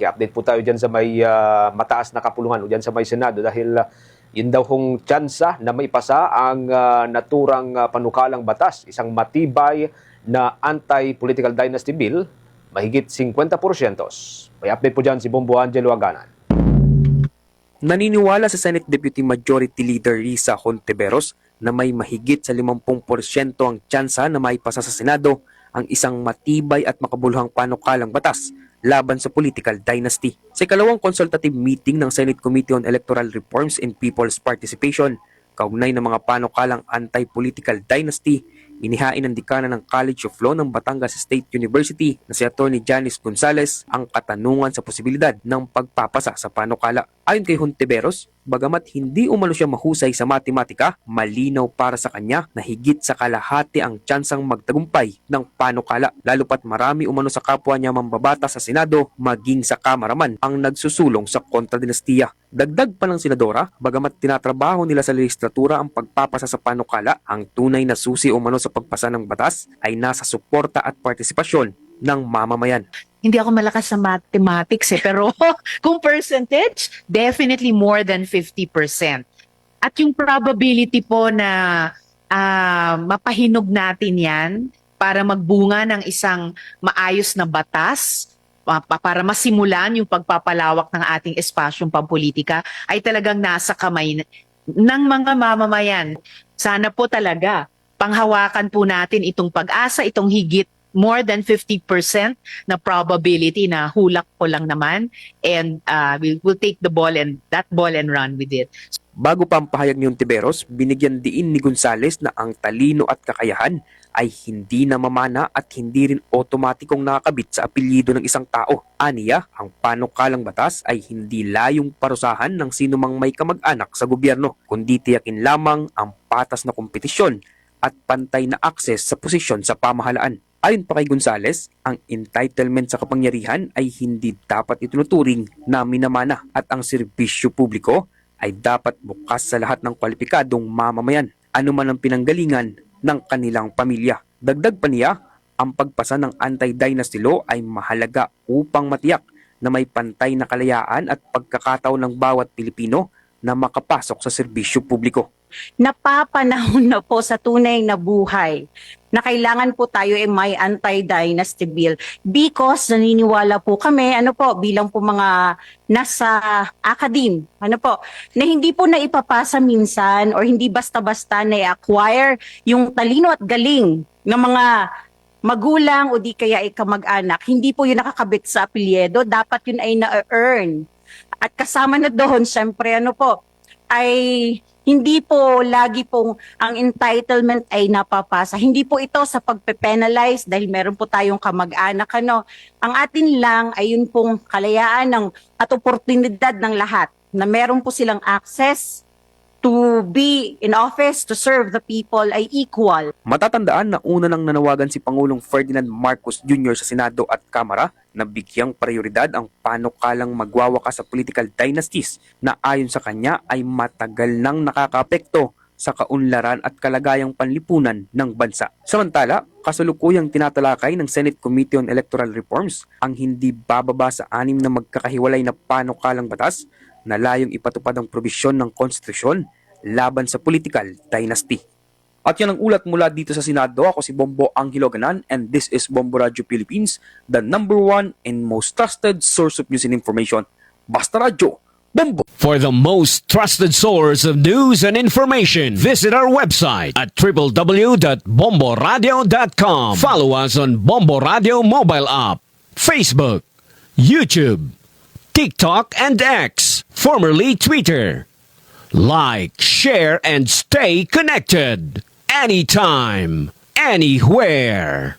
Maki-update po tayo dyan sa may mataas na kapulungan o dyan sa may Senado dahil yun daw kung tsansa na maipasa ang naturang panukalang batas, isang matibay na anti-political dynasty bill, mahigit 50%. May update po dyan si Bombo Angelo Aganan. Naniniwala sa Senate Deputy Majority Leader Risa Hontiveros na may mahigit sa 50% ang tsansa na maipasa sa Senado ang isang matibay at makabuluhang panukalang batas laban sa political dynasty. Sa ikalawang consultative meeting ng Senate Committee on Electoral Reforms and People's Participation, kaugnay ng mga panukalang anti-political dynasty, inihain ng dekana ng College of Law ng Batangas State University na si Atty. Janice Gonzales ang katanungan sa posibilidad ng pagpapasa sa panukala. Ayon kay Hontiveros, bagamat hindi umano siya mahusay sa matematika, malinaw para sa kanya na higit sa kalahati ang tsansang magtagumpay ng panukala, lalo pat marami umano sa kapwa niya mambabata sa Senado maging sa Kamara man ang nagsusulong sa kontradinastiya. Dagdag pa ng senadora, bagamat tinatrabaho nila sa legislatura ang pagpapasa sa panukala, ang tunay na susi umano sa pagpasa ng batas ay nasa suporta at partisipasyon ng mamamayan. Hindi ako malakas sa mathematics pero kung percentage, definitely more than 50%. At yung probability po na mapahinog natin yan para magbunga ng isang maayos na batas, para masimulan yung pagpapalawak ng ating espasyong pampolitika, ay talagang nasa kamay ng mga mamamayan. Sana po talaga panghawakan po natin itong pag-asa, itong higit more than 50% na probability na hulak ko lang naman, and we'll take the ball and run with it. Bago pa ang pahayag ni Hontiveros, binigyan diin ni Gonzales na ang talino at kakayahan ay hindi namamana at hindi rin otomatikong nakakabit sa apelyido ng isang tao. Aniya, ang panukalang batas ay hindi layong parusahan ng sinumang may kamag-anak sa gobyerno, kundi tiyakin lamang ang patas na kompetisyon at pantay na akses sa posisyon sa pamahalaan. Ayon pa kay Gonzales, ang entitlement sa kapangyarihan ay hindi dapat itunuturing na minamana at ang serbisyo publiko ay dapat bukas sa lahat ng kwalipikadong mamamayan, anuman ang pinanggalingan ng kanilang pamilya. Dagdag pa niya, ang pagpasa ng anti-dynasty law ay mahalaga upang matiyak na may pantay na kalayaan at pagkakataon ng bawat Pilipino na makapasok sa serbisyo publiko. Napapanahon na po sa tunay na buhay na kailangan po tayo ay may anti-dynasty bill because naniniwala po kami, bilang po mga nasa academe, na hindi po na ipapasa minsan or hindi basta-basta na i-acquire yung talino at galing ng mga magulang o di kaya ay kamag-anak. Hindi po yun nakakabit sa apelyido, dapat yun ay na-earn. At kasama na doon, syempre, ay hindi po lagi pong ang entitlement ay napapasa. Hindi po ito sa pagpe-penalize dahil meron po tayong kamag-anak. Ang atin lang ay yun pong kalayaan at oportunidad ng lahat na meron po silang access to be in office, to serve the people ay equal. Matatandaan na una nang nanawagan si Pangulong Ferdinand Marcos Jr. sa Senado at Kamara na bigyang prioridad ang panukalang magwawakas sa political dynasties na ayon sa kanya ay matagal nang nakakaapekto sa kaunlaran at kalagayang panlipunan ng bansa. Samantala, kasalukuyang tinatalakay ng Senate Committee on Electoral Reforms ang hindi bababa sa 6 na magkakahiwalay na panukalang batas na layong ipatupad ang probisyon ng konstitusyon laban sa political dynasty. At yan ang ulat mula dito sa Senado. Ako si Bombo Angelo Aganan and this is Bombo Radio Philippines, the #1 and most trusted source of news and information. Basta Radio, Bombo! For the most trusted source of news and information, visit our website at www.bomboradio.com. Follow us on Bombo Radio mobile app, Facebook, YouTube, TikTok, and X, formerly Twitter. Like, share, and stay connected. Anytime, anywhere.